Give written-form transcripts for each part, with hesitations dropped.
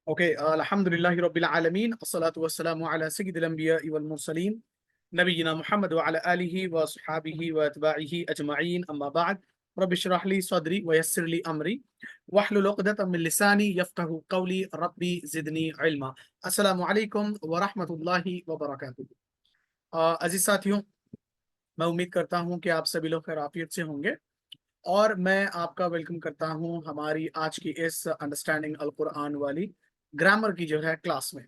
Okay, अल्हम्दुलिल्लाहि रब्बिल आलमीन अस्सलातु वस्सलामु अला सय्यिदिल अंबियाइ वल मुरसलीन नबीना मुहम्मद व अला आलिहि व अस्हाबिहि व अतबाइहि अजमाइन अम्मा बाद रब्बि इश्रह ली सदरी व यस्सिर ली अमरी वहलुल उक़दतम मिन लिसानी यफ्क़हू क़ौली रब्बी ज़िदनी इल्मा। अस्सलामु अलैकुम व रहमतुल्लाहि व बरकातुहू। अजीज साथियों, मैं उम्मीद करता हूँ कि आप सभी लोग खैर आफियत से होंगे और मैं आपका वेलकम करता हूँ हमारी आज की इस अंडरस्टैंडिंग अल कुरान वाली ग्रामर की जो है क्लास में।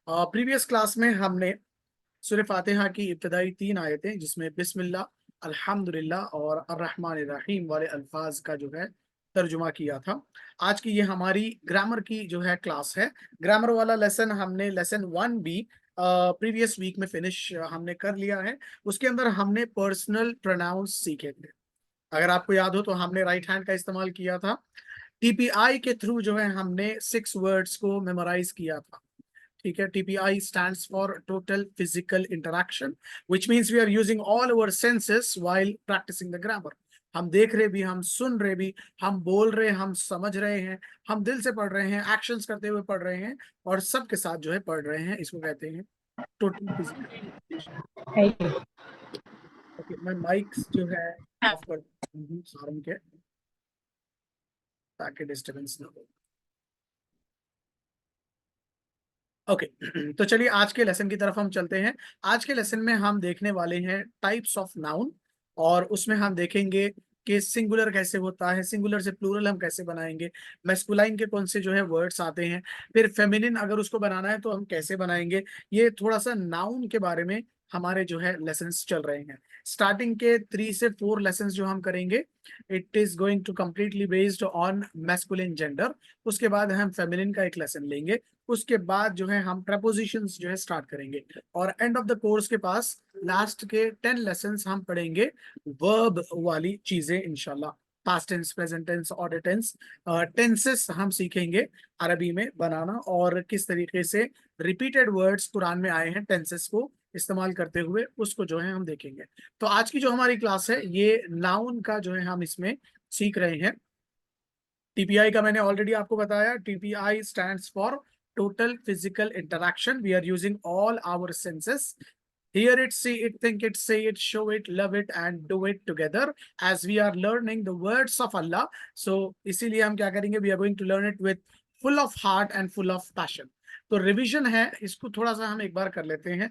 प्रीवियस क्लास में हमने सूरह फातिहा की इब्तदाई 3 आयतें जिसमें बिस्मिल्लाह, अल्हम्दुलिल्लाह और अर्रहमान रहीम वाले अल्फाज का जो है तर्जुमा किया था। आज की ये हमारी ग्रामर की जो है क्लास है। ग्रामर वाला लेसन हमने लेसन 1 भी प्रीवियस वीक में फिनिश हमने कर लिया है। उसके अंदर हमने पर्सनल प्रोनाउंस सीखे थे। अगर आपको याद हो तो हमने राइट हैंड का इस्तेमाल किया था। टीपीआई के थ्रू जो है हमने 6 वर्ड्स को मेमोराइज किया था। ठीक है, TPI stands for total physical interaction, which means we are using all our senses while practising the grammar. हम देख रहे भी, हम सुन रहे भी, हम बोल रहे, हम समझ रहे हैं, हम दिल से पढ़ रहे हैं, एक्शंस करते हुए पढ़ रहे हैं और सबके साथ जो है पढ़ रहे हैं। इसको कहते हैं टोटल फिजिकल। ओके, मैं माइक्स जो है ऑफ कर दूं सारों के, ताकि डिस्टरबेंस ना हो। ओके तो चलिए आज के लेसन की तरफ हम चलते हैं। आज के लेसन में हम देखने वाले हैं टाइप्स ऑफ नाउन और उसमें हम देखेंगे कि सिंगुलर कैसे होता है, सिंगुलर से प्लूरल हम कैसे बनाएंगे, मैस्कुलाइन के कौन से जो है वर्ड्स आते हैं, फिर फेमिनिन अगर उसको बनाना है तो हम कैसे बनाएंगे। ये थोड़ा सा नाउन के बारे में हमारे जो है लेसन्स चल रहे हैं। स्टार्टिंग के 3 से 4 लेसन्स जो हम करेंगे, it is going to completely based on masculine gender. उसके बाद हम फेमिनिन का एक लेसन लेंगे। उसके बाद जो है हम प्रपोजिशंस जो है स्टार्ट करेंगे और एंड ऑफ द कोर्स के पास लास्ट के 10 लेसन्स हम पढ़ेंगे वर्ब वाली चीजें इंशाल्लाह। Past tense, present tense, order tense, tenses हम सीखेंगे अरबी में बनाना और किस तरीके से रिपीटेड वर्ड्स कुरान में आए हैं टेंसेस को इस्तेमाल करते हुए, उसको जो है हम देखेंगे। तो आज की जो हमारी क्लास है ये नाउन का जो है हम इसमें सीख रहे हैं। टीपीआई का मैंने ऑलरेडी आपको बताया। TPI stands for total physical interaction. We are using all our senses. Hear it, see it, think it, say it, show it, love it and do it together as we are learning the words of Allah. So इसीलिए हम क्या करेंगे, we are going to learn it with full of heart and full of passion. तो revision है, इसको थोड़ा सा हम एक बार कर लेते हैं,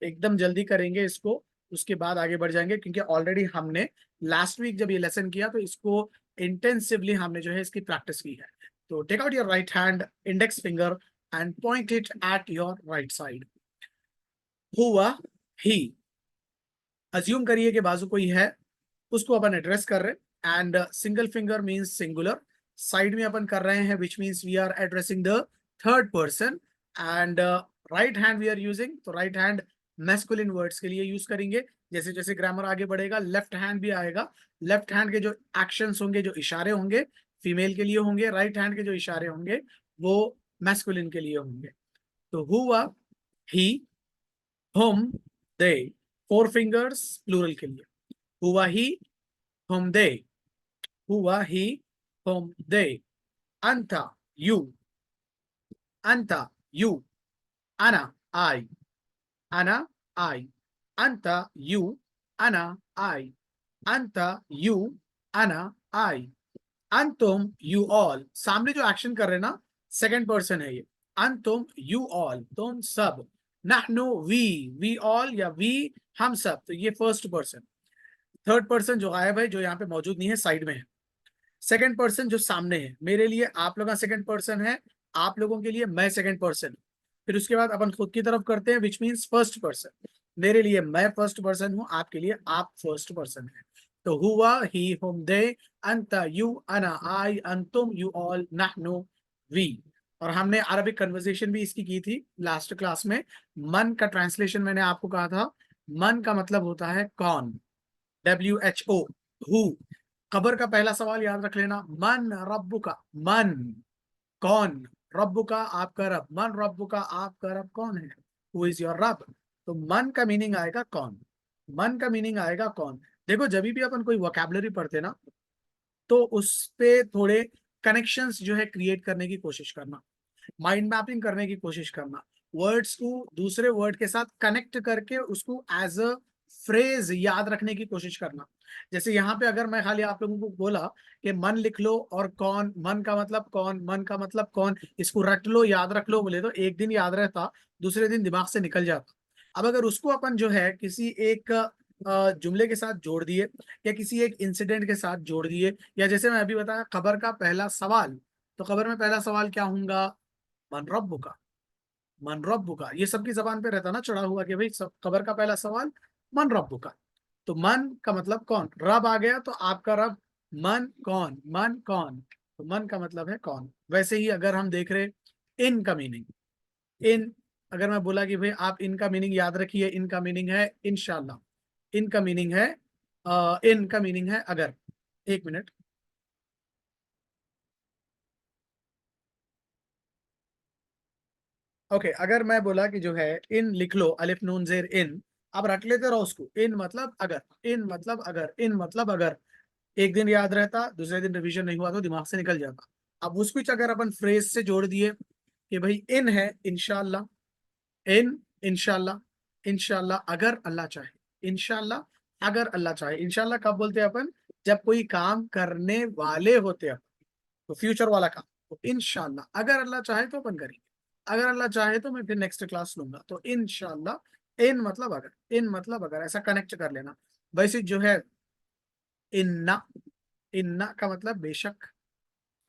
एकदम जल्दी करेंगे इसको, उसके बाद आगे बढ़ जाएंगे क्योंकि ऑलरेडी हमने लास्ट वीक जब ये लेसन किया तो इसको इंटेंसिवली हमने जो है इसकी प्रैक्टिस की है। तो take out your right hand index finger and point it at your right side. हुआ ही, अज्यूम करिए कि बाजू कोई है, उसको अपन एड्रेस कर रहे हैं and single finger means singular, side में अपन कर रहे हैं which means we are addressing the third person and right hand we are using. तो राइट हैंड मैस्कुलिन वर्ड्स के लिए यूज करेंगे। जैसे जैसे ग्रामर आगे बढ़ेगा लेफ्ट हैंड भी आएगा। लेफ्ट हैंड के जो एक्शंस होंगे, जो इशारे होंगे, फीमेल के लिए होंगे। राइट हैंड के जो इशारे होंगे वो मैस्कुलिन के लिए होंगे। तो हुआ ही, हुम, दे, 4 फिंगर्स प्लूरल के लिए। हुआ ही, हुम, दे, हुआ ही, हुम, दे। अंता, यू, अंता, यू, अना, आई, अना, आई, अंता, यू, अना, आई, अंता, यू, अना, आई, अंतुम, यू ऑल। सामने जो एक्शन कर रहे हैं ना, सेकंड पर्सन है ये। अंतुम, यू ऑल, तुम सब। नहनु, वी ऑल या वी, हम सब। तो ये फर्स्ट पर्सन। थर्ड पर्सन जो गायब है, जो यहाँ पे मौजूद नहीं है, साइड में है। सेकंड पर्सन जो सामने है, मेरे लिए आप लोग सेकंड पर्सन है, आप लोगों के लिए मैं सेकंड पर्सन। फिर उसके बाद अपन खुद की तरफ करते हैं विच मीन्स फर्स्ट पर्सन। मेरे लिए मैं फर्स्ट पर्सन हूं, आपके लिए आप फर्स्ट पर्सन है। तो हुआ ही, हुम, दे, अंता, यू, अना, आई, अंतुम, यू ऑल, नहनु, वी। और हमने अरबिक कन्वर्सेशन भी इसकी की थी लास्ट क्लास में। मन का ट्रांसलेशन मैंने आपको कहा था, मन का मतलब होता है कौन, WHO। हु, खबर का पहला सवाल याद रख लेना, मन रब्बु का, मन कौन, रब्बु का आपका रब, मन रब्बु का आपका रब कौन है, हु इज योर रब। तो मन का मीनिंग आएगा कौन, मन का मीनिंग आएगा कौन। देखो जब भी अपन कोई वोकैबुलरी पढ़ते ना, तो उस पे थोड़े कनेक्शंस जो है क्रिएट करने की कोशिश करना। माइंड मैपिंग करने की कोशिश करना, वर्ड्स को दूसरे वर्ड के साथ कनेक्ट करके उसको एज अ फ्रेज याद रखने की कोशिश करना। जैसे यहाँ पे अगर मैं खाली आप लोगों को बोला कि मन लिख लो और कौन, मन का मतलब कौन, मन का मतलब कौन, इसको रट लो याद रख लो बोले तो एक दिन याद रहता, दूसरे दिन दिमाग से निकल जाता। अब अगर उसको अपन जो है किसी एक जुमले के साथ जोड़ दिए या किसी एक इंसिडेंट के साथ जोड़ दिए, या जैसे मैं अभी बताया खबर का पहला सवाल, तो खबर में पहला सवाल क्या होगा, मन रब्बुका, मन रब्बुका, ये सबकी जबान पे रहता ना चढ़ा हुआ कि भाई सब खबर का पहला सवाल मन रब्बुका। तो मन का मतलब कौन, रब आ गया तो आपका रब, मन कौन, मन कौन, तो मन का मतलब है कौन। वैसे ही अगर हम देख रहे इन का मीनिंग, इन, अगर मैं बोला कि भाई आप इनका मीनिंग याद रखिए, इनका मीनिंग है इंशाल्लाह, इनका मीनिंग है इनका मीनिंग है अगर, एक मिनट। ओके अगर मैं बोला कि जो है इन लिख लो, अलिफ नून जेर इन, अब रट लेते रहो उसको, इन मतलब अगर, इन मतलब अगर, इन मतलब अगर, एक दिन याद रहता, दूसरे दिन रिवीजन नहीं हुआ तो दिमाग से निकल जाता। अब उसको अगर अपन फ्रेज से जोड़ दिए कि भाई इन है इंशाल्लाह, इन इंशाल्लाह, इंशाल्लाह अगर अल्लाह चाहे, इंशाल्लाह अगर अल्लाह चाहे, इंशाल्लाह कब बोलते हैं अपन, जब कोई काम करने वाले होते हैं, तो फ्यूचर वाला काम, तो इंशाल्लाह अगर अल्लाह चाहे तो अपन करेंगे, अगर अल्लाह चाहे तो मैं फिर नेक्स्ट क्लास लूंगा। तो इंशाल्लाह, इन मतलब अगर, इन मतलब अगर, ऐसा कनेक्ट कर लेना। वैसे जो है इन्ना, इन्ना का मतलब बेशक,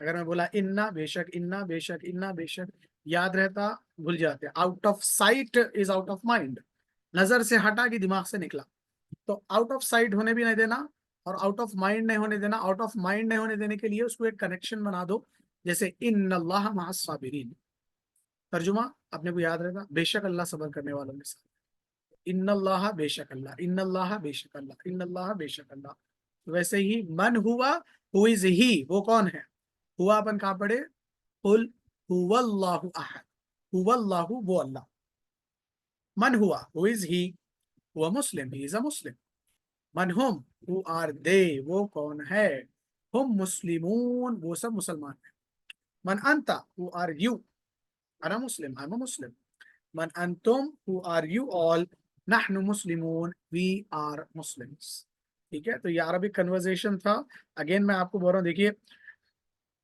अगर मैं बोला इन्ना बेशक, इन्ना बेशक, इन्ना बेशक, याद रहता, भूल जाते। Out of site is out of mind, नजर से हटा कि दिमाग से निकला, तो आउट ऑफ साइट होने भी नहीं देना और आउट ऑफ माइंड नहीं होने देना। आउट ऑफ माइंड नहीं होने देने के लिए उसको एक कनेक्शन बना दो, जैसे इन अल्लाह मअस साबिरीन, तर्जुमा अपने को याद रहेगा, बेशक अल्लाह सबर करने वालों के साथ, इन अल्लाह बेशक अल्लाह, इन अल्लाह बेशक अल्लाह, इन अल्लाह बेशक अल्लाह। तो वैसे ही मन हुआ, हु इज ही, वो कौन है, हुआ अपन कहाँ पढ़े, कुल हुवल्लाहु अहद, हुवल्लाहु वो अल्लाह, मन हुआ हु इज ही, हुआ Muslim, he is a Muslim, मन हुम हु आर दे, वो कौन है, हम मुस्लिमून, वो सब मुसलमान है। मन अंता हु आर यू, अना मुस्लिम, आई एम अ मुस्लिम। मन अंतुम हु आर यू ऑल, नहनु मुस्लिमून, वी आर मुस्लिम्स। ठीक है, तो ये अरबिक कन्वर्सेशन था। अगेन मैं आपको बोल रहा हूँ, देखिए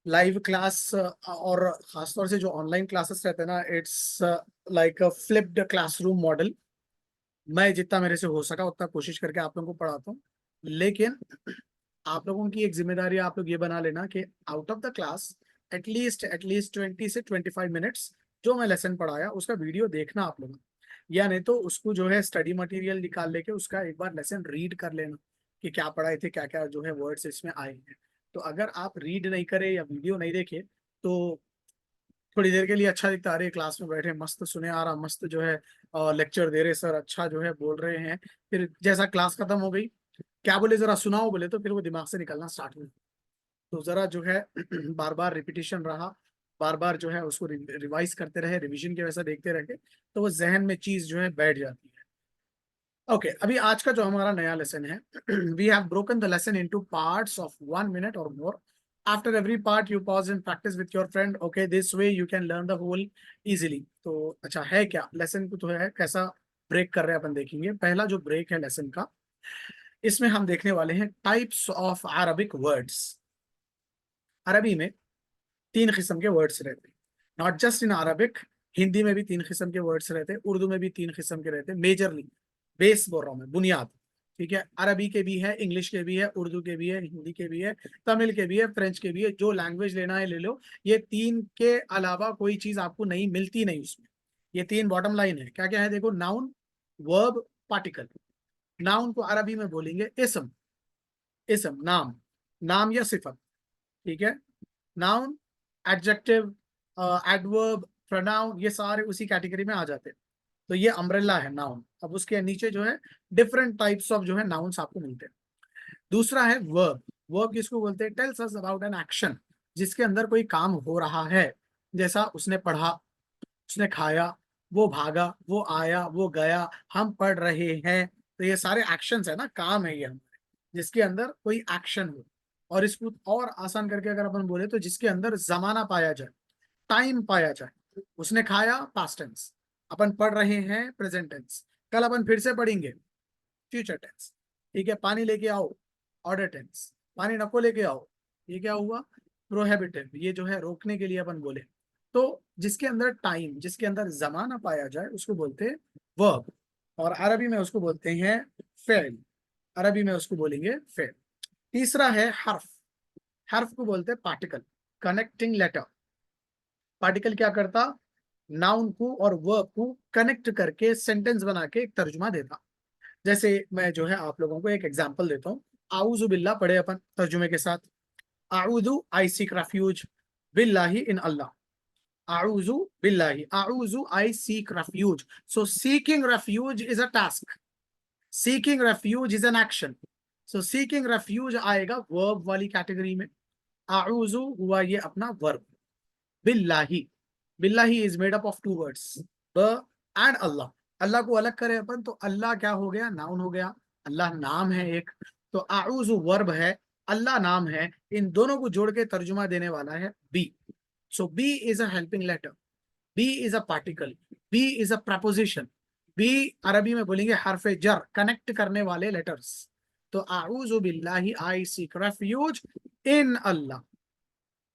लाइव क्लास और खासतौर से जो ऑनलाइन क्लासेस रहते हैं ना, it's like a flipped classroom model. मैं जितना मेरे से हो सका उतना कोशिश करके आप लोगों को पढ़ाता हूँ, लेकिन आप लोगों की एक जिम्मेदारी आप लोग ये बना लेना कि out of the class at least 20 से 25 मिनट्स जो मैं लेसन पढ़ाया उसका वीडियो देखना आप लोग, या नहीं तो उसको जो है स्टडी मटेरियल निकाल लेके उसका एक बार लेसन रीड कर लेना कि क्या पढ़ाए थे, क्या क्या जो है वर्ड्स इसमें आए हैं। तो अगर आप रीड नहीं करे या वीडियो नहीं देखे तो थोड़ी देर के लिए अच्छा दिखता, अरे क्लास में बैठे मस्त सुने आ रहा, मस्त जो है लेक्चर दे रहे सर, अच्छा जो है बोल रहे हैं, फिर जैसा क्लास खत्म हो गई क्या बोले जरा सुनाओ बोले तो फिर वो दिमाग से निकलना स्टार्ट हुई। तो जरा जो है बार बार रिपीटिशन रहा, बार बार जो है उसको रिवाइज करते रहे, रिवीजन के वैसा देखते रहे, तो वो जहन में चीज जो है बैठ जाती है। ओके अभी आज का जो हमारा नया लेसन है, we have broken the lesson into parts of 1 minute और more. After every part you pause and practise with your friend, okay this way you can learn the whole easily. तो अच्छा है क्या लेसन को तो है कैसा ब्रेक कर रहे हैं अपन देखेंगे। पहला जो ब्रेक है लेसन का, इसमें हम देखने वाले हैं टाइप्स ऑफ अरबिक वर्ड्स। अरबी में 3 किस्म के वर्ड्स रहते हैं, not just in Arabic, Hindi में भी 3 किस्म के वर्ड्स रहते हैं, उर्दू में भी 3 किस्म के रहते हैं, मेजरली बेस बोल रहा हूँ मैं, बुनियाद। ठीक है, अरबी के भी है, इंग्लिश के भी है, उर्दू के भी है, हिंदी के भी है, तमिल के भी है, फ्रेंच के भी है, जो लैंग्वेज लेना है ले लो। ये तीन के अलावा कोई चीज आपको नहीं मिलती, नहीं उसमें। ये तीन बॉटम लाइन है, क्या क्या है देखो, नाउन, वर्ब, पार्टिकल। नाउन को अरबी में बोलेंगे इसम, इसम नाम, नाम या सिफत। ठीक है, नाउन, एडजेक्टिव, एडवर्ब, प्रोनाउन, ये सारे उसी कैटेगरी में आ जाते हैं। तो ये अम्ब्रेला है नाउन। अब उसके नीचे जो है डिफरेंट टाइप्स ऑफ जो है नाउन्स आपको मिलते हैं। दूसरा है वर्ब। वर्ब किसको बोलते हैं, tells us about an action, जिसके अंदर कोई काम हो रहा है, जैसा उसने पढ़ा, उसने खाया, वो भागा, वो आया, वो गया, हम पढ़ रहे हैं। तो ये सारे एक्शंस है ना, काम है ये हमारे, जिसके अंदर कोई एक्शन हो। और इसको और आसान करके अगर अपन बोले तो जिसके अंदर जमाना पाया जाए, टाइम पाया जाए। उसने खाया, पास्ट टेंस। अपन पढ़ रहे हैं, प्रेजेंट टेंस। कल अपन फिर से पढ़ेंगे, फ्यूचर टेंस। ठीक है, पानी लेके आओ, ऑर्डर टेंस। पानी नको लेके आओ, ये क्या हुआ, प्रोहेबिटिव, ये जो है रोकने के लिए अपन बोले। तो जिसके अंदर टाइम, जिसके अंदर जमाना पाया जाए उसको बोलते हैं वर्ब, और अरबी में उसको बोलते हैं फेल। अरबी में उसको बोलेंगे फेल। तीसरा है हर्फ। हर्फ को बोलते हैं पार्टिकल, कनेक्टिंग लेटर। पार्टिकल क्या करता, नाउन को और वर्ब को कनेक्ट करके सेंटेंस बना के एक तर्जुमा देता। जैसे मैं जो है आप लोगों को एक एग्जांपल देता हूँ। आऊजु बिल्ला पढ़े अपन तर्जुमे के साथ। आऊदु, आई सीक रेफ्यूज, बिल्लाही, इन अल्लाह। आऊजु बिल्लाही, आऊजु, I seek refuge. So seeking refuge is a task, seeking refuge is an action. So seeking refuge आएगा वर्ब वाली कैटेगरी में। आऊजु हुआ ये अपना वर्ब। बिल्लाही, बिल्लाही is made up of two words, ब एंड अल्लाह। अल्लाह को अलग करें अपन तो अल्लाह क्या हो गया, नाउन हो गया। अल्लाह नाम है एक, तो आऊजु वर्ब है, अल्लाह नाम है। इन दोनों को जोड़ के तर्जुमा देने वाला है बी। सो बी इज अ हेल्पिंग लेटर, बी इज अ पार्टिकल, बी इज अ प्रपोजिशन। बी अरबी में बोलेंगे हरफ जर, कनेक्ट करने वाले लेटर्स। तो आऊजु बिल्लाही, आई सीक रेफ्यूज इन अल्लाह।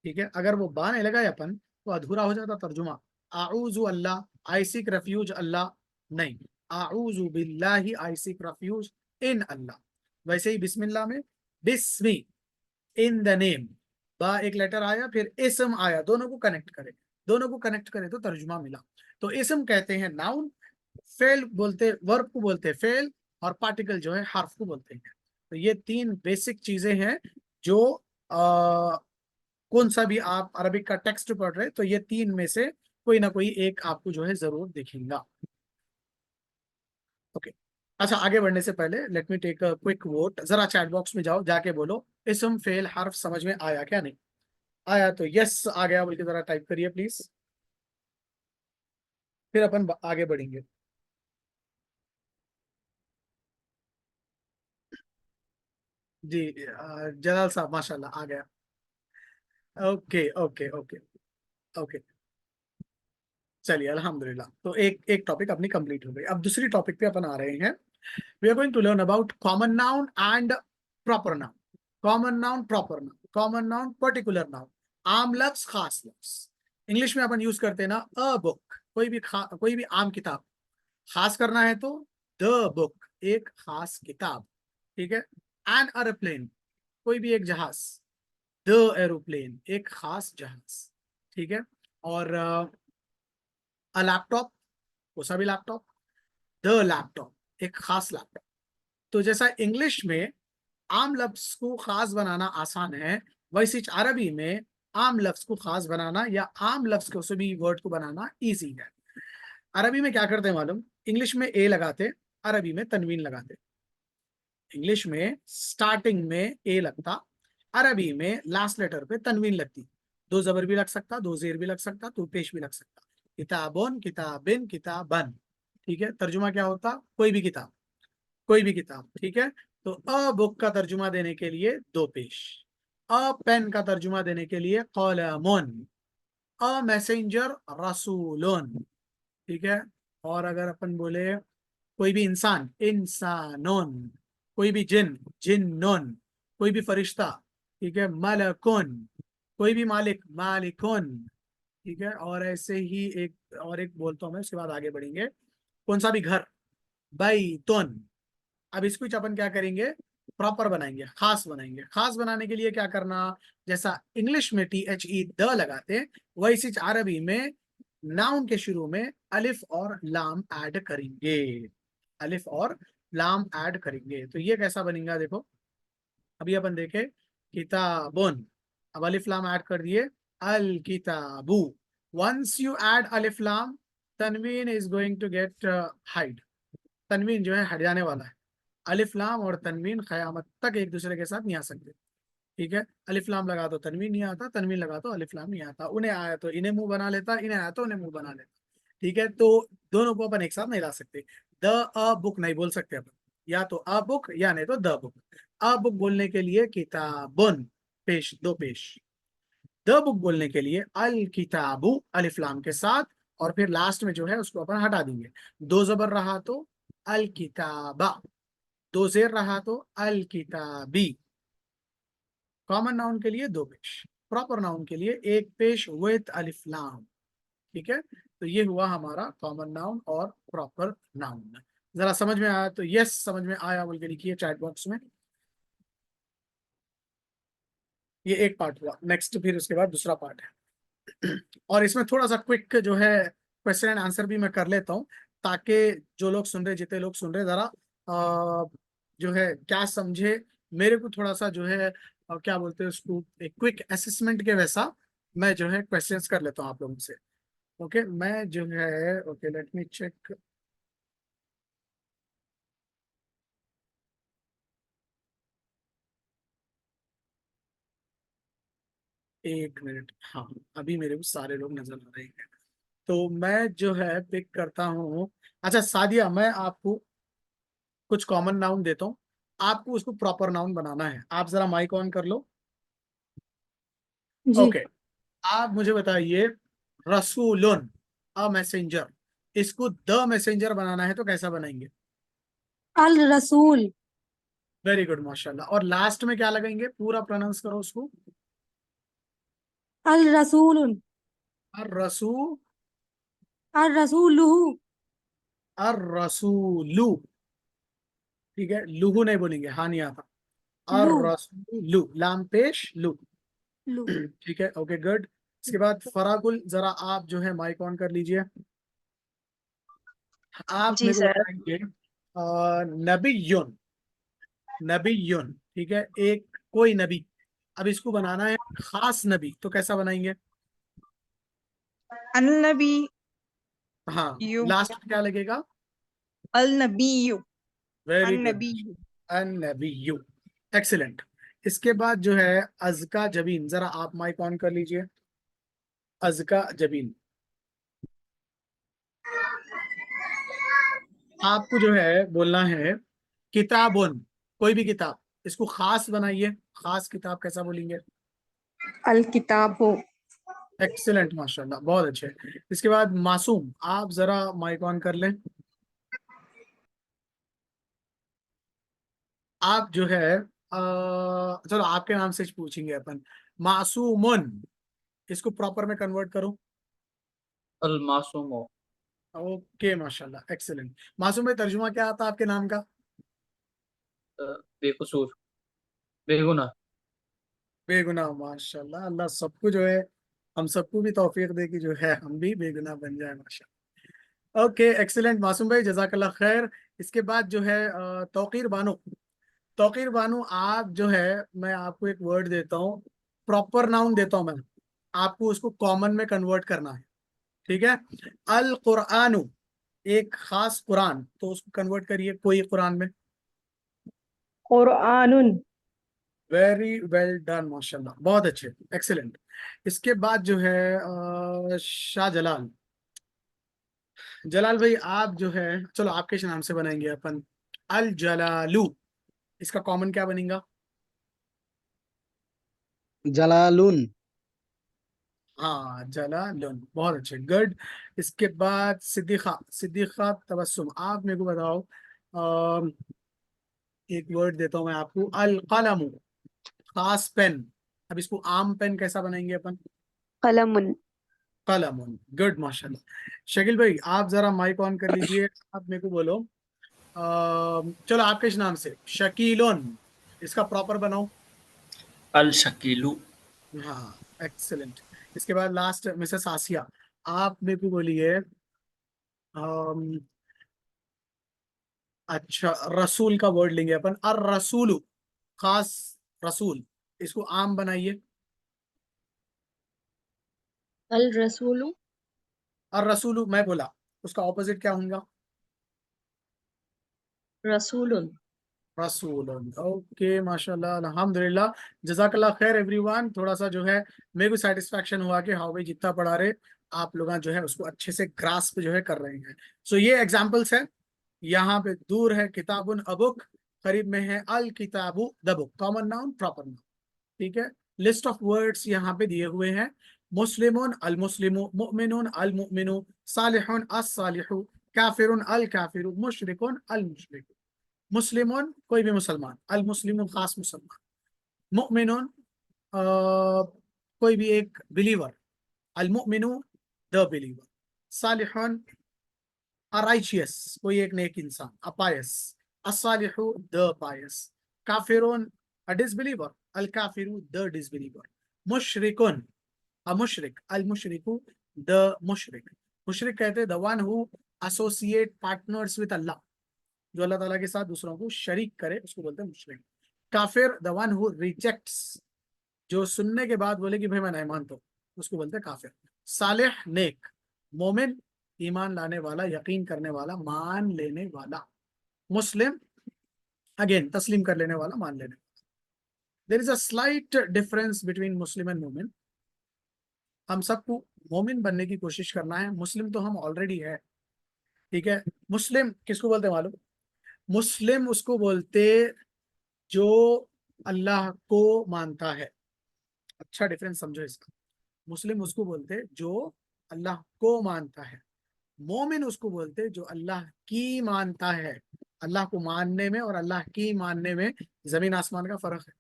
ठीक है, अगर वो बा नहीं लगाए अपन तो अधूरा हो जाता तर्जुमा। आऊजु अल्लाह, आई सीक रेफ्यूज अल्लाह, नहीं, आऊजु बिल्लाही, आई सीक रेफ्यूज इन अल्लाह। वैसे ही बिस्मिल्लाह में बिस्मी, इन द नेम, बा एक लेटर आया फिर इस्म आया, दोनों को कनेक्ट करें, दोनों को कनेक्ट करें तो तर्जुमा मिला। तो इस्म कहते हैं नाउन, फेल बोलते, वर्ब को बोलते हैं फेल, और पार्टिकल जो है हर्फ को बोलते हैं। तो ये तीन बेसिक चीजें हैं जो कौन सा भी आप अरबिक का टेक्स्ट पढ़ रहे तो ये तीन में से कोई ना कोई एक आपको जो है जरूर दिखेगा। ओके, अच्छा आगे बढ़ने से पहले let me take a quick vote. जरा चैट बॉक्स में जाओ, जाके बोलो इसम फेल हर्फ समझ में आया क्या नहीं आया। तो यस आ गया बोल के जरा टाइप करिए प्लीज, फिर अपन आगे बढ़ेंगे। जी जलाल साहब माशाल्लाह आ गया। ओके ओके ओके ओके, चलिए अल्हम्दुलिल्लाह। तो एक एक टॉपिक अपनी कंप्लीट हो गई। अब दूसरी टॉपिक पे अपन आ रहे हैं। We are going to learn about common noun and proper noun. Common noun, proper noun, common noun, particular noun, आम लफ्ज, खास लफ्ज। इंग्लिश में अपन यूज करते हैं ना अ बुक, कोई भी आम किताब। खास करना है तो द बुक, एक खास किताब। ठीक है। एन एरोप्लेन, कोई भी एक जहाज। द एरोप्लेन, एक खास जहाज। ठीक है। और अ लैपटॉप, वो सभी लैपटॉप। द लैपटॉप, एक खास लैपटॉप। तो जैसा इंग्लिश में आम लफ्ज को खास बनाना आसान है, वैसे ही अरबी में आम लफ्ज को खास बनाना या आम लफ्ज को सभी वर्ड को बनाना इजी है। अरबी में क्या करते हैं मालूम, इंग्लिश में ए लगाते, अरबी में तनवीन लगाते। इंग्लिश में स्टार्टिंग में ए लगता, अरबी में लास्ट लेटर पे तनवीन लगती। दो जबर भी लग सकता, दो जेर भी लग सकता, दो पेश भी लग सकता। किताबोन, किताबिन, किताबन। ठीक है, तर्जुमा क्या होता, कोई भी किताब, कोई भी किताब। ठीक है। तो अ बुक का तर्जुमा देने के लिए दो पेश। अ पेन का तर्जुमा देने के लिए कलमुन। A messenger रसूलुन। ठीक है। और अगर अपन बोले कोई भी इंसान, इंसानुन। कोई भी जिन, जिन्नुन। कोई भी फरिश्ता, ठीक है, मलकुन। कोई भी मालिक, मालिकुन। ठीक है। और ऐसे ही एक और एक बोलता हूं मैं, उसके बाद आगे बढ़ेंगे। कौन सा भी घर, बैतुन। अब इसको अपन क्या करेंगे, प्रॉपर बनाएंगे, खास बनाएंगे। खास बनाने के लिए क्या करना, जैसा इंग्लिश में टी एच ई द लगाते हैं, वैसे ही अरबी में नाउन के शुरू में अलिफ और लाम ऐड करेंगे। अलिफ और लाम ऐड करेंगे तो ये कैसा बनेगा देखो। अभी अपन देखे किताबुन, अब अलिफ लाम ऐड कर दिए, अल किताबु। वंस यू ऐड अलिफ लाम, तनवीन is going to get hide. तनवीन जो है हट जाने वाला है। अलिफ लाम और तनवीन कयामत तक एक दूसरे के साथ नहीं आ सकते। ठीक है, अलिफ लाम लगा तो तनवीन नहीं आता, तनवीन लगा तो अलिफ लाम नहीं आता। उन्हें आया तो इन्हें मुंह बना लेता, इन्हें आया तो उन्हें मुंह बना लेता। ठीक है, तो दोनों को अपन एक साथ नहीं ला सकते। द अ बुक नहीं बोल सकते अपन, या तो अ बुक या नहीं तो द बुक। अ बुक बोलने के लिए किताबुन, पेश, दो पेश। द बुक बोलने के लिए अल किताबु अलिफ लाम के साथ, और फिर लास्ट में जो है उसको अपन हटा देंगे। दो जबर रहा तो अल किताबा, दो जेर रहा तो अल किताबी। कॉमन नाउन के लिए दो पेश, प्रॉपर नाउन के लिए एक पेश विथ अलिफ लाम। ठीक है, तो ये हुआ हमारा कॉमन नाउन और प्रॉपर नाउन। जरा समझ में आया तो यस समझ में आया बोल के लिखिए चैट बॉक्स में। ये एक पार्ट हुआ, नेक्स्ट फिर उसके बाद दूसरा पार्ट है। और इसमें थोड़ा सा क्विक जो है क्वेश्चन एंड आंसर भी मैं कर लेता हूँ, ताकि जो लोग सुन रहे, जितने लोग सुन रहे, जरा जो है क्या समझे, मेरे को थोड़ा सा जो है क्या बोलते हैं उसको, एक क्विक असेसमेंट के वैसा मैं जो है क्वेश्चंस कर लेता हूँ आप लोगों से। ओके, मैं जो है, ओके लेट मी चेक। एक मिनट, हाँ अभी मेरे को सारे लोग नजर आ रहे हैं, तो मैं जो है पिक करता हूँ। अच्छा सादिया, मैं आपको कुछ कॉमन नाउन देता हूँ, आपको उसको प्रॉपर नाउन बनाना है। आप जरा माइक ऑन कर लो। जी। ओके, आप मुझे बताइए, रसूलुन अ मैसेंजर, इसको द मैसेंजर बनाना है तो कैसा बनाएंगे? अल रसूल। वेरी गुड माशाल्लाह। और लास्ट में क्या लगाएंगे, पूरा प्रोनाउंस करो उसको। अल रसूल। अर रसू, अल रसूलुहु। अर रसूलू। ठीक है, लुहु नहीं बोलेंगे, हाँ नहीं आता। लू। अर रसूलू, लाम पेश लू। लू। ठीक है, ओके गुड। इसके बाद फराकुल, जरा आप जो है माइक ऑन कर लीजिए। आप जी मेरे को सर। बताएंगे नबीयुन, नबीयुन, ठीक है, एक कोई नबी। अब इसको बनाना है खास नबी, तो कैसा बनाएंगे? अन नबी हाँ, यू। लास्ट में क्या लगेगा? अल नबी यू। वेरी अन गुड, नबी यू। अन नबीयु, एक्सीलेंट। इसके बाद जो है अजका जबीन, जरा आप माइक ऑन कर लीजिए। अजका जबीन, आपको जो है बोलना है किताबुन, कोई भी किताब, इसको खास बनाइए। खास किताब कैसा बोलेंगे? अल किताबो। एक्सीलेंट माशाल्लाह, बहुत अच्छे। इसके बाद मासूम, आप जरा माइक ऑन कर लें। आप जो है चलो आपके नाम से पूछेंगे अपन। मासूमुन, इसको प्रॉपर में कन्वर्ट करो। अल मासूमो। ओके माशाल्लाह, एक्सीलेंट। मासूम भाई, तर्जुमा क्या आता है आपके नाम का? बेकसूर, बेगुनाह। बेगुनाह, माशाल्लाह। अल्लाह सबको जो है, हम सबको भी तौफीक दे कि जो है हम भी बेगुनाह बन जाए माशाल्लाह। ओके एक्सीलेंट मासूम भाई, जजाकल्लाह खैर। इसके बाद जो है तौकीर बानो, तौकीर बानो, आप जो है, मैं आपको एक वर्ड देता हूँ, प्रॉपर नाउन देता हूँ मैं, आपको उसको कॉमन में कन्वर्ट करना है। ठीक है, अल कुरानु, एक खास कुरान, तो उसको कन्वर्ट करिए कोई कुरान में। कुरआनुन। वेरी वेल डन माशाल्लाह, बहुत अच्छे, एक्सीलेंट। इसके बाद जो है शाह जलाल, जलाल भाई आप जो है, चलो आपके नाम से बनाएंगे अपन। अल जलालू, इसका कॉमन क्या बनेगा? जलालुन। हाँ जलालुन, बहुत अच्छे, गुड। इसके बाद सिद्दीका, सिद्दीका तबस्सुम, आप मेरे को बताओ, अम, एक वर्ड देता हूँ मैं आपको, अल कलमु, खास पेन। अब इसको आम पेन कैसा बनाएंगे अपन? कलमुन। कलमुन, गुड माशाल्लाह। शकील भाई आप जरा माइक ऑन कर लीजिए, आप मेरे को बोलो, चलो आपके इस नाम से शकीलोन, इसका प्रॉपर बनाओ। अल शकीलू। हाँ एक्सेलेंट। इसके बाद लास्ट मिसेस आसिया, आप मेरे को बोलिए, अम, अच्छा रसूल का वर्ड लेंगे अपन, अर रसूल, खास रसूल, इसको आम बनाइए। अल रसूलु। अर रसूल मैं बोला, उसका ऑपोजिट क्या होगा? रसूलुन। रसूल। ओके माशाल्लाह, अल्हम्दुलिल्लाह, जजाकल्लाह खैर एवरीवन। थोड़ा सा जो है मेरे को सेटिस्फेक्शन हुआ कि हाँ भाई जितना पढ़ा रहे आप लोग जो है उसको अच्छे से ग्रास्प जो है कर रहे हैं। सो ये एग्जांपल्स है। यहाँ पे दूर है किताबुन अबुक, करीब में है अल किताबु the book, common noun proper noun. ठीक है, लिस्ट ऑफ वर्ड्स यहाँ पे दिए हुए हैं। मुस्लिमुन अल मुस्लिमु, मुमिनुन अल मुमिनु, सालिहुन अस सालिहु, काफिरुन अल काफिरु, मुशरिकुन अल मुशरिकु। मुस्लिमुन कोई भी मुसलमान, अल मुस्लिमु खास मुसलमान, मुमिनुन कोई भी एक बिलीवर, अल मुमिनु द बिलीवर, सालिहुन राइचियस कोई एक नेक इंसान, अपायस, अस्सालिहु द पायस, काफिरुन अ डिसबिलीवर, अल काफिरु द डिसबिलीवर, मुशरिकुन अ मुशरिक, अल मुशरिकु द मुशरिक। मुशरिक कहते हैं the one who associate partners with Allah, जो अल्लाह ताला के साथ दूसरों को शरीक करे उसको बोलते हैं मुशरिक। काफिर द वन हु रिजेक्ट्स, जो सुनने के बाद बोले कि भाई मैं नहीं मानता हूं, उसको बोलते हैं काफिर। सालेह नेक, मोमिन ईमान लाने वाला, यकीन करने वाला, मान लेने वाला। मुस्लिम अगेन तस्लीम कर लेने वाला, मान लेने वाला। There is a slight difference between Muslim and मोमिन। हम सबको मोमिन बनने की कोशिश करना है, मुस्लिम तो हम ऑलरेडी है, ठीक है। मुस्लिम किसको बोलते हैं मालूम? मुस्लिम उसको बोलते जो अल्लाह को मानता है। अच्छा डिफरेंस समझो इसका। मुस्लिम उसको बोलते जो अल्लाह को मानता है, मोमिन उसको बोलते जो अल्लाह की मानता है। अल्लाह को मानने में और अल्लाह की मानने में जमीन आसमान का फर्क है।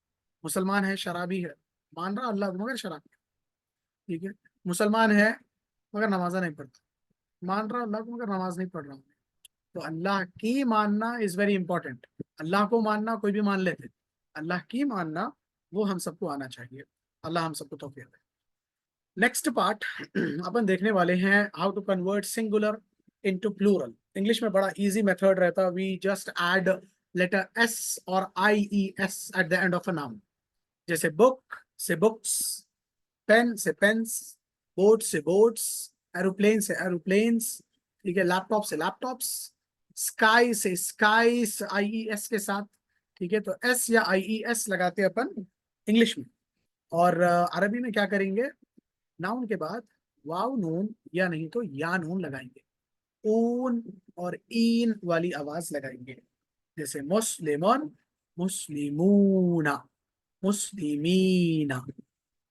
मुसलमान है, शराबी है, मान रहा अल्लाह को मगर शराबी है, ठीक है। मुसलमान है मगर नमाजा नहीं पढ़ता, मान रहा अल्लाह को मगर नमाज नहीं पढ़ रहा हूँ। तो अल्लाह की मानना इज वेरी इंपॉर्टेंट। अल्लाह को मानना कोई भी मान लेते, अल्लाह की मानना वो हम सबको आना चाहिए। अल्लाह हम सबको तौफीक दे। नेक्स्ट पार्ट अपन देखने वाले हैं how to convert singular into plural. English में बड़ा इजी मेथड रहता है, we just add letter S और I E S at the end of a noun. जैसे बुक से बुक्स, पेन से पेन्स, बोट से बोट्स, एरोप्लेन से एरोप्लेन्स, ठीक है, लैपटॉप से लैपटॉप्स, स्काई से स्काइस आई ई एस के साथ, ठीक है। तो एस या आई ई एस लगाते हैं अपन इंग्लिश में। और अरबी में क्या करेंगे, नाउन के बाद वाव नून या नहीं तो या नून लगाएंगे, ऊन और ईन वाली आवाज लगाएंगे। जैसे मुस्लिमन, मुस्लिमूना, मुस्लिमीना,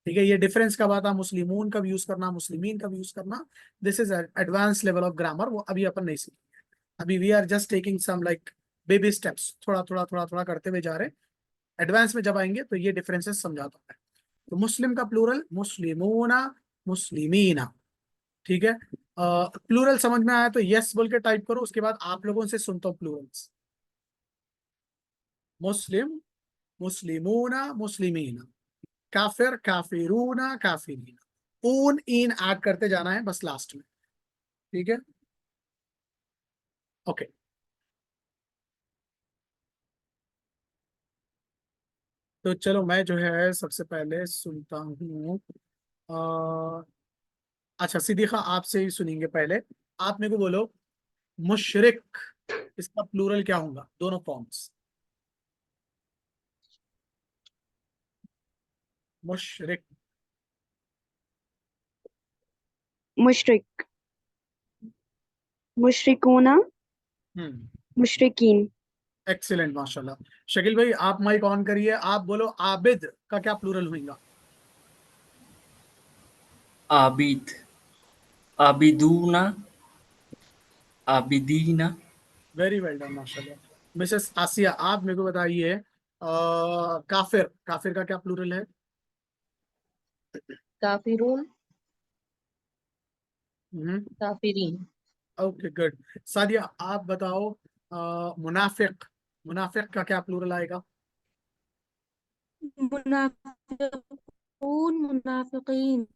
ठीक है। ये डिफरेंस कब आता, मुस्लिमून कब यूज करना, मुस्लिमीन कब यूज करना। This is advance level of grammar, वो अभी अपन नहीं सीखेंगे। अभी we are just taking some like baby steps, थोड़ा थोड़ा थोड़ा थोड़ा करते हुए जा रहे हैं। एडवांस में जब आएंगे तो ये डिफरेंसेस समझाता है। तो मुस्लिम का प्लूरल मुस्लिमूना, मुस्लिमीना, ठीक है। प्लूरल समझ में आया तो यस बोल के टाइप करो, उसके बाद आप लोगों से सुनता हूं प्लूरल्स। मुस्लिम, मुस्लिमूना, मुस्लिमीना, काफिर, काफिरूना, काफिरीना। ऊन इन ऐड करते जाना है बस लास्ट में, ठीक है। ओके तो चलो मैं जो है सबसे पहले सुनता हूँ। अच्छा सिद्दीका आपसे ही सुनेंगे पहले। आप मेरे को बोलो मुशरिक, इसका प्लूरल क्या होगा, दोनों फॉर्म्स। मुशरिक, मुशरिक, मुशरिकूना, मुशरिकीन। एक्सीलेंट माशाल्लाह। शकील भाई आप माइक ऑन करिए, आप बोलो आबिद का क्या प्लूरल होगा। आबिद, आबिदूना, आबिदीना। वेरी वेल डन माशाल्लाह। मिसेस आसिया आप मेरे को बताइए काफिर, काफिर का क्या प्लूरल है। काफिरून, हम्म, काफिरीन। Okay good. सादिया आप बताओ मुनाफिक, मुनाफिक का क्या प्लूरल आएगा। मुनाफिकून, मुनाफिकीन।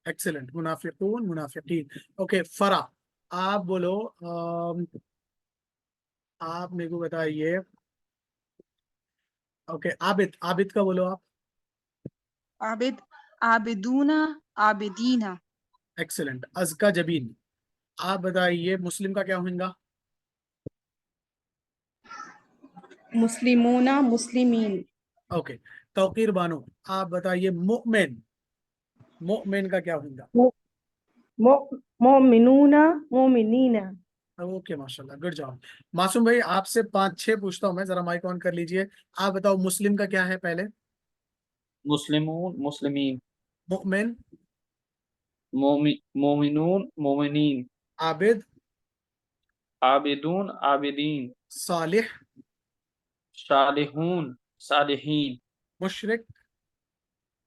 एक्सीलेंट, मुनाफिकून, मुनाफिकीन। ओके फरा आप बोलो आप मेरे को बताइए। ओके आबिद, आबिद का बोलो आप। आबिद, आबिदूना, आबिदीना। एक्सीलेंट। अजका जबीन आप बताइए मुस्लिम का क्या होगा। मुस्लिमूना, मुस्लिमीन। ओके तौकीर बानो आप बताइए मुमिन, मुमिन का क्या होगा। मोमिनूना, मोमिनीना। ओके माशाल्लाह गुड जॉब। मासूम भाई आपसे 5-6 पूछता हूँ मैं, जरा माइक ऑन कर लीजिए। आप बताओ मुस्लिम का क्या है पहले। मुस्लिमून मुस्लिमीन, मुमिन, मोमिनून मोमिनीन, आबिद, आबिदून आबिदीन, सालिह, सालिहून सालिहीन, मुशरिक,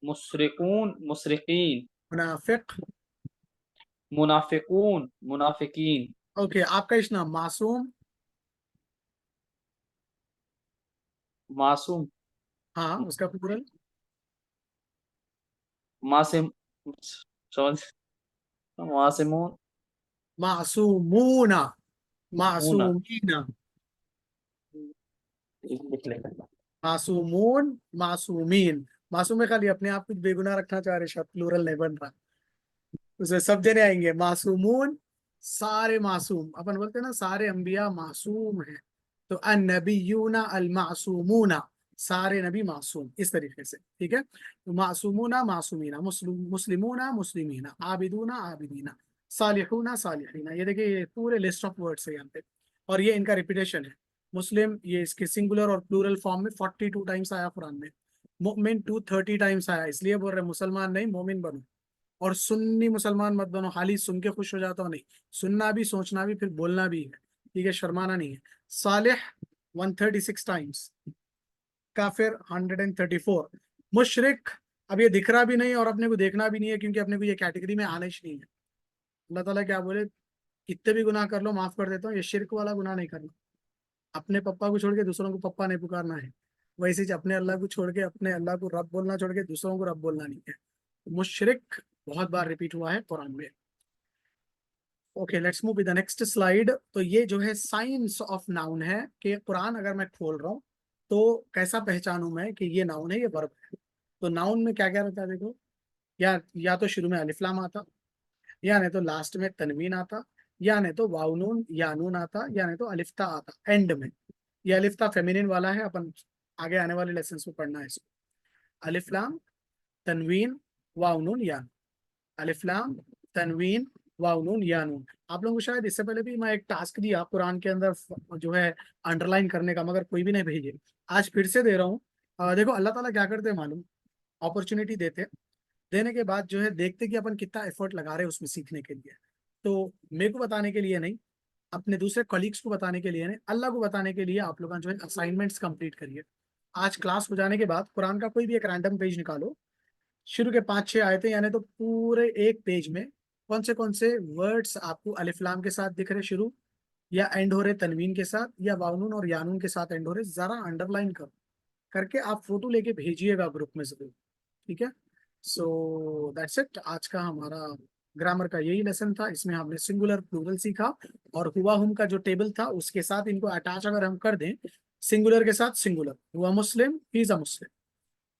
मुशरिकून मुशरिकीन, मुनाफिक। मुनाफिकून मुनाफिकीन, ओके, आपका इस नाम मासूम, मासूम, हाँ उसका प्लूरल। मासिम, समझ, मासिमून, मासूमूना, ऊना, मासूमीना, लिख लेगा। मासूमून, मासूमीन। मासूम में खाली अपने आप कुछ बेगुनाह रखना चाह रहे, शब्द प्लूरल नहीं बन रहा, उसमें सब जने आएंगे। मासूमून, सारे मासूम, अपन बोलते हैं ना सारे अंबिया मासूम हैं, तो अन्नबियूना अल मासूमूना, सारे नबी मासूम, इस तरीके से, ठीक है। तो मासूमूना मासूमीना, मुस्लिमूना मुस्लिमीना, आबिदूना आबिदीना, सालिहूना सालिहीना। ये देखिए ये पूरे लिस्ट ऑफ वर्ड्स है यहाँ पे, और ये इनका रिपीटेशन है। मुस्लिम ये इसके सिंगुलर और प्लूरल फॉर्म में 42 टाइम्स आया कुरान में। मोमिन 230 टाइम्स आया, इसलिए बोल रहे मुसलमान नहीं मोमिन बनो। और सुन्नी मुसलमान मत बनो, खाली सुन के खुश हो जाता हो नहीं, सुनना भी, सोचना भी, फिर बोलना भी है, ठीक है, शर्माना नहीं है। सालिह 136 टाइम्स, काफिर 134, मुशरिक अब ये दिख रहा भी नहीं और अपने को देखना भी नहीं है, क्योंकि अपने को ये कैटेगरी में आना ही नहीं है। अल्लाह ताला क्या बोले, कितने भी गुनाह कर लो माफ कर देता हूँ, ये शिरक वाला गुनाह नहीं करना। अपने पप्पा को छोड़ के दूसरों को पप्पा नहीं पुकारना है, वैसे ही अपने अल्लाह को छोड़ के, अपने अल्लाह को रब बोलना छोड़ के दूसरों को रब बोलना नहीं है। मुशरिक बहुत बार रिपीट हुआ है कुरान में। Okay, let's move with the next slide. तो ये जो है साइंस ऑफ नाउन है, कि कुरान अगर मैं खोल रहा हूँ तो कैसा पहचानूं मैं कि ये नाउन है ये वर्ब है। तो नाउन में क्या क्या रहता है देखो, या तो शुरू में अलिफ लाम आता, या नहीं तो लास्ट में तनवीन आता, या नहीं तो वाव नून या नून आता, या नहीं तो अलिफ्ता आता एंड में। ये अलिफ्ता फेमिनिन वाला है, अपन आगे आने वाले लेसन में पढ़ना है इसको। अलिफ लाम, तनवीन, वाव नून या, अलिफ लाम, तनवीन, वाव नून या नून। आप लोगों को शायद इससे पहले भी मैं एक टास्क दिया कुरान के अंदर जो है अंडरलाइन करने का, मगर कोई भी नहीं भेजे। आज फिर से दे रहा हूँ। देखो अल्लाह ताला क्या करते हैं मालूम, अपॉर्चुनिटी देते, देने के बाद जो है देखते कि अपन कितना एफर्ट लगा रहे हैं उसमें सीखने के लिए। तो मेरे को बताने के लिए नहीं, अपने दूसरे कलीग्स को बताने के लिए नहीं, अल्लाह को बताने के लिए आप लोग जो है असाइनमेंट्स कंप्लीट करिए। आज क्लास हो जाने के बाद कुरान का कोई भी एक रैंडम पेज निकालो, शुरू के 5-6 आयतें, यानी तो पूरे एक पेज में कौन से वर्ड्स आपको अलिफ लाम के साथ दिख रहे शुरू, या एंड हो रहे तनवीन के साथ, या वाउनून और यानून के साथ एंड हो रहे, जरा अंडरलाइन करो, करके आप फोटो लेके भेजिएगा ग्रुप में जरूर, ठीक है। सो दैट्स इट, आज का हमारा ग्रामर का यही लेसन था। इसमें हमने सिंगुलर प्लूरल सीखा, और हुआ हुम का जो टेबल था उसके साथ इनको अटैच अगर हम कर दें, सिंगुलर के साथ सिंगुलर, हुआ Muslim, he is a Muslim,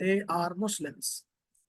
they are Muslims.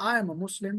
I am a Muslim.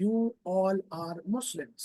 you all are Muslims.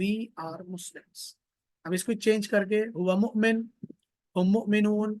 we are Muslims. अब इसको चेंज करके हुआ मुअमिन, हम मुअमिनून,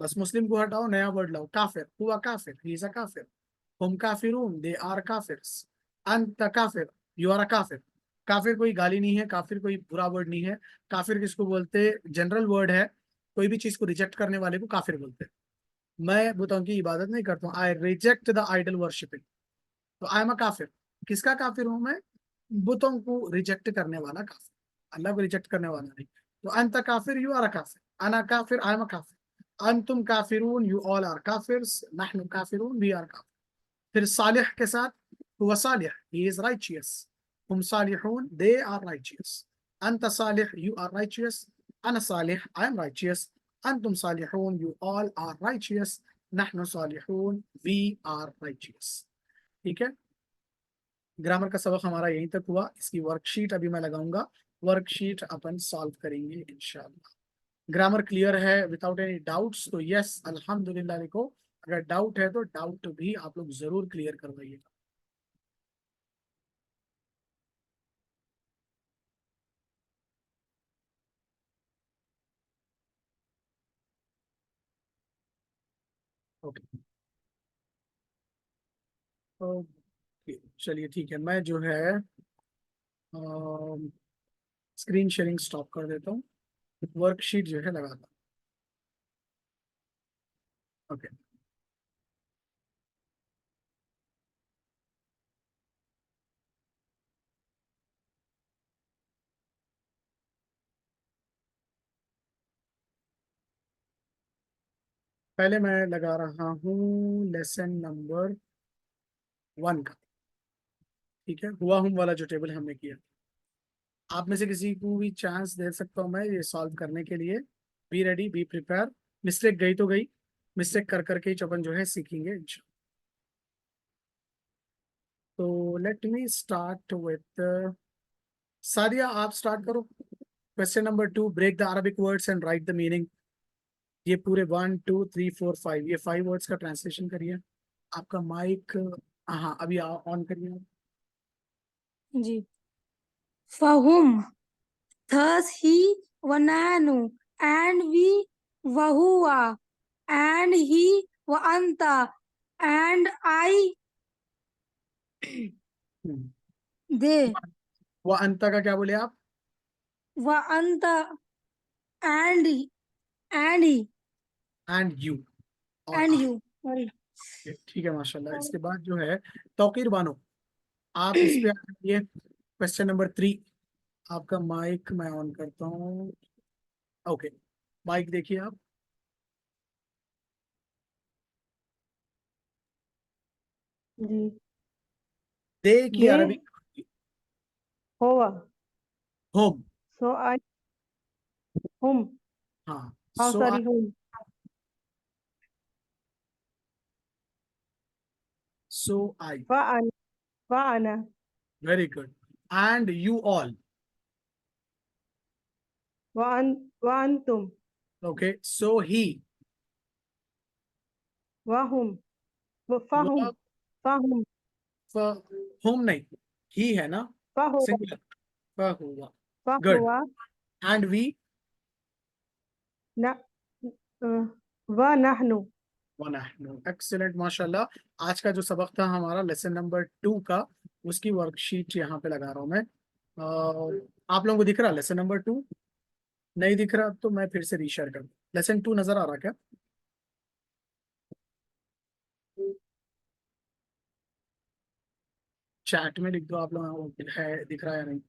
बस मुस्लिम को हटाओ, नया वर्ड लाओ, काफिर, हुआ काफिर, ही इज अ काफिर। हम काफिरून, दे आर काफिर्स। अंत काफिर, यू आर अ काफिर। काफिर कोई गाली नहीं है, काफिर कोई बुरा वर्ड नहीं है। काफिर किसको बोलते, जनरल वर्ड है, कोई भी चीज को रिजेक्ट करने वाले को काफिर बोलते हैं। मैं बुतों की इबादत नहीं करता हूँ, I reject the idol worshipping, तो आई एम अ काफिर। किसका काफिर हूं मैं, बुतों को रिजेक्ट करने वाला काफिर, अल्लाह को रिजेक्ट करने वाला नहीं। तो अंत काफिर, यू आर अ काफिर, अना काफिर, आई एम अ काफिर, अंतुम काफिरून, यू ऑल आर काफिर्स, नहनु काफिरून, वी आर काफिर। फिर सालिह के साथ, हुआ सालिह, ही इज राइचियस, हम सालिहून, दे आर राइचियस। अंत सालिह, यू आर राइचियस, अना सालिह, आई एम राइचियस, अंतुम सालिहून, यू ऑल आर राइचियस, नहनु सालिहून, वी आर राइचियस, ठीक है। ग्रामर का सबक हमारा यहीं तक हुआ, इसकी वर्कशीट अभी मैं लगाऊंगा, वर्कशीट अपन सॉल्व करेंगे इंशाल्लाह। ग्रामर क्लियर है विदाउट एनी डाउट्स, तो यस अल्हम्दुलिल्लाह लिखो, अगर डाउट है तो डाउट भी आप लोग जरूर क्लियर करवाइएगा। ओके, ओके चलिए ठीक है, मैं जो है स्क्रीन शेयरिंग स्टॉप कर देता हूँ, वर्कशीट जो है लगाता हूँ। ओके, पहले मैं लगा रहा हूँ लेसन नंबर 1 का। ठीक है, हुआ हम वाला जो टेबल हमने किया, आप में से किसी को भी चांस दे सकता हूँ मैं ये सॉल्व करने के लिए। Be ready, be prepare. Mistake गई तो गई, मिस्टेक कर करके ही चौपन जो है सीखेंगे इंशाल्लाह। तो let me start with Sadia, आप स्टार्ट करो। Question number 2, break the Arabic words and write the meaning. ये पूरे 1 2 3 4 5 ये 5 वर्ड्स का ट्रांसलेशन करिए। आपका माइक, हाँ अभी ऑन करिए। जी। फहुम, thus he wa nahnu, and we wa huwa, and he wa anta, and I they वो अंत का क्या बोले आप? wa anta, and he and you और and आप। you, sorry. ठीक है माशाल्लाह। इसके बाद जो है तौकीर बानो, आप इस पे आ जाइए। क्वेश्चन नंबर 3, आपका माइक मैं ऑन करता हूँ। ओके, माइक देखिए आप। जी। दे की दे अरबी हुआ, होम। so I hum, हाँ, oh so sorry hum, I. wa an wa ana, very good. And you all. wa antum, okay, so he. wa hum, wa fahum, fahum, होम नहीं, ही है ना, fahuwa, सिंगुलर हुआ। Good. fahuwa, and we, na wa nahnu. Excellent माशाल्लाह। आज का जो सबक था हमारा लेसन नंबर 2 का, उसकी वर्कशीट यहाँ पे लगा रहा हूँ मैं। आप लोगों को दिख रहा लेसन नंबर 2? नहीं दिख रहा तो मैं फिर से रीशेयर कर दूँ। लेसन 2 नजर आ रहा क्या? चैट में लिख दो आप लोगों को, है दिख रहा है या नहीं।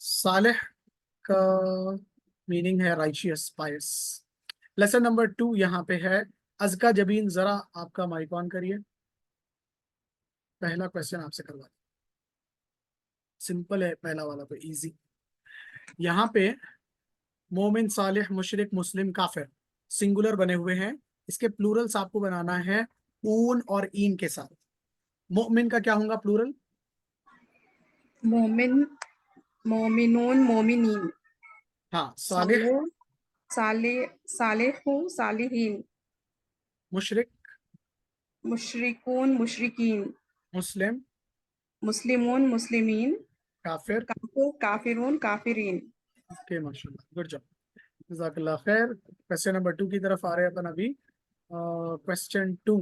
सालेह का मीनिंग है राइचियस, पायस। लेसन नंबर 2 यहाँ पे है अजका जबीन। जरा आपका माइक ऑन करिए, पहला क्वेश्चन आपसे करवा। सिंपल है पहला वाला तो इजी। यहाँ पे मोमिन, सालिह, मुशरिक, मुस्लिम, काफिर सिंगुलर बने हुए हैं। इसके प्लूरल्स आपको बनाना है ऊन और ईन के साथ। मोमिन का क्या होगा प्लूरल? मोमिन, मोमिनून, मोमिनीन। हाँ, सालिह, साले, सालेहू, सालिहीन। मुशरिक, मुशरिकून, मुशरिकीन। मुस्लिम, मुस्लिमून, मुस्लिमीन। काफिर। काफिर, काफिरून, काफिरीन। ओके माशाल्लाह, गुड जॉब, जज़ाकल्लाह खैर। क्वेश्चन नंबर 2 की तरफ आ रहे हैं अपन अभी। क्वेश्चन 2,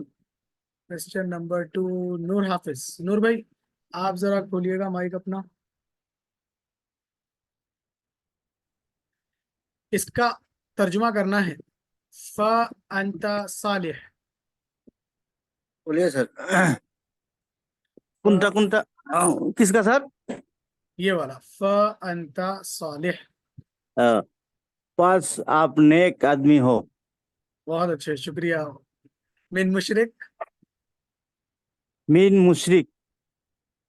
क्वेश्चन नंबर 2, नूर हाफिज। नूर भाई, आप जरा खोलिएगा माइक अपना। इसका तर्जुमा करना है फ अंता सालिह। बोलिए सर। फ- कुंता कुंता किसका सर? ये वाला फ अंता सालिह। अ, पास आप नेक आदमी हो। बहुत अच्छे, शुक्रिया। मिन मुशरिक, मीन मुशरिक,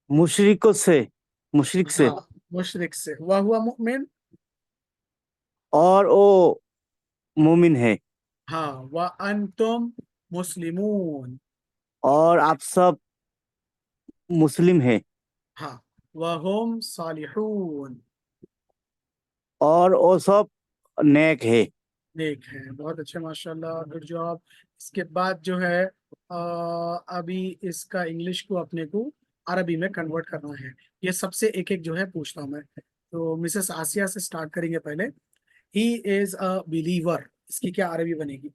मुशरिकों से, मुशरिक से। हाँ मुशरिक से। हुआ हुआ मुमिन, और वो मोमिन है। हाँ व अंतुम मुस्लिमून, और आप सब मुस्लिम है। हाँ व हुम सालिहून, और वो सब नेक है। नेक है। बहुत अच्छे माशाल्लाह, गुड जॉब। इसके बाद जो है अभी इसका इंग्लिश को अपने को अरबी में कन्वर्ट करना है। ये सबसे एक एक जो है पूछता हूँ मैं। तो मिसेस आसिया से स्टार्ट करेंगे पहले। ही इज अ बिलीवर, इसकी क्या अरबी बनेगी?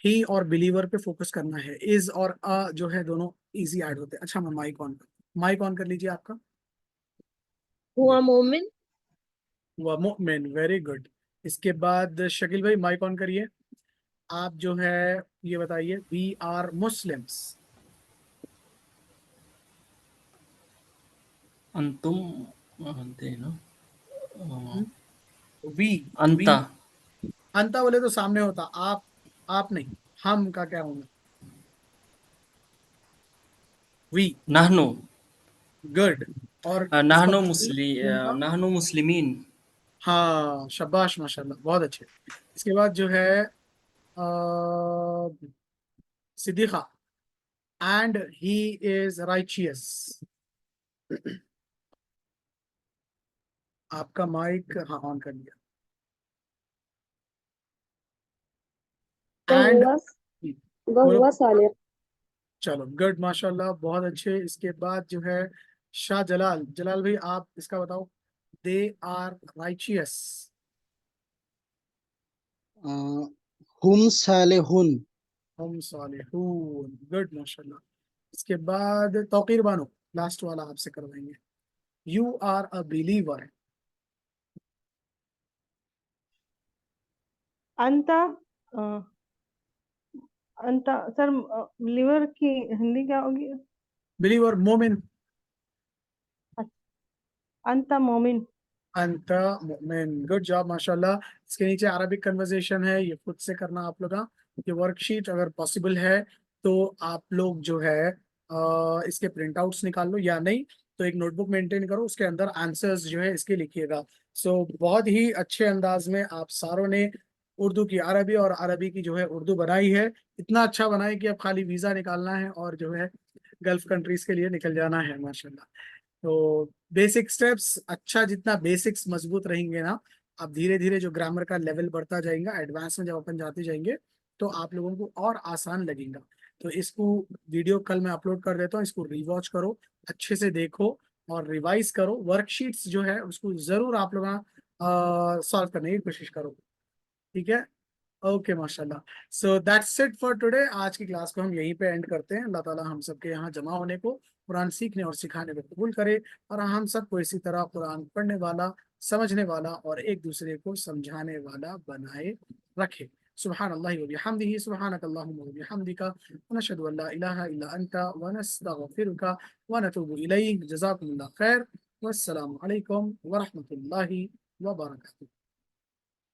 ही और बिलीवर पे फोकस करना है। इज और अ जो है दोनों इजी ऐड होते हैं। अच्छा, मैं माइक ऑन कर लीजिए आपका। हुआ मोमिन। हुआ मोमिन, वेरी गुड। इसके बाद शकील भाई माइक ऑन करिए। आप जो है ये बताइए, वी आर मुस्लिम्स। अंतुम अंते ना वी अंता अंता बोले तो सामने होता, आप नहीं, हम का क्या होगा? वी। नहनु गुड। और इसका नहनु उनका? नहनु मुस्लिमीन। हाँ, शाबाश, माशाल्लाह, बहुत अच्छे। इसके बाद जो है Siddiqa, and he is righteous. आपका माइक हाँ ऑन कर लिया। एंड वहुआ सालिह। चलो गुड, माशाल्लाह, बहुत अच्छे। इसके बाद जो है शाह जलाल, जलाल भाई आप इसका बताओ। They are righteous. हुम सालेहुन। हम सालिहून, गुड, माशाल्लाह। इसके बाद तौकीर बानो, लास्ट वाला आपसे करवाएंगे। You are a believer. अंता अंता सर, लिवर की हिंदी क्या होगी? बिलीवर, मोमिन। अंता मोमिन। अंत मोमिन, गुड जॉब, माशाल्लाह। इसके नीचे अरबिक कन्वर्सेशन है, ये खुद से करना आप लोग का। ये वर्कशीट अगर पॉसिबल है तो आप लोग जो है इसके प्रिंट आउट्स निकाल लो, या नहीं तो एक नोटबुक मेंटेन करो, उसके अंदर आंसर्स जो है इसके लिखिएगा। सो बहुत ही अच्छे अंदाज में आप सारों ने उर्दू की अरबी और अरबी की जो है उर्दू बनाई है। इतना अच्छा बनाए कि अब खाली वीजा निकालना है और जो है गल्फ कंट्रीज के लिए निकल जाना है, माशाल्लाह। तो बेसिक स्टेप्स, अच्छा जितना बेसिक्स मजबूत रहेंगे ना, आप धीरे धीरे जो ग्रामर का लेवल बढ़ता जाएगा, एडवांस में जब अपन जाते जाएंगे तो आप लोगों को और आसान लगेगा। तो इसको वीडियो कल मैं अपलोड कर देता हूँ, इसको रिवॉच करो, अच्छे से देखो और रिवाइज करो। वर्कशीट्स जो है उसको जरूर आप लोग सॉल्व करने की कोशिश करो, ठीक है? ओके, माशाल्लाह। So that's it for today. आज की क्लास को हम यहीं पे एंड करते हैं। अल्लाह ताला हम सबके यहाँ जमा होने को, कुरान सीखने और सिखाने को कबूल करे, और हम सबको इसी तरह कुरान पढ़ने वाला, समझने वाला और एक दूसरे को समझाने वाला बनाए रखे। सुभान अल्लाह व बिहम्दिही, सुब्हानक अल्लाहुम्मा व बिहम्दिका, व नशहदु अल्ला इलाहा इल्ला अंता, व नस्तगफिरुका व नतूबु इलैक। जज़ाकुमुल्लाह खैर, वस्सलामु अलैकुम व रहमतुल्लाहि व बरकातुहू।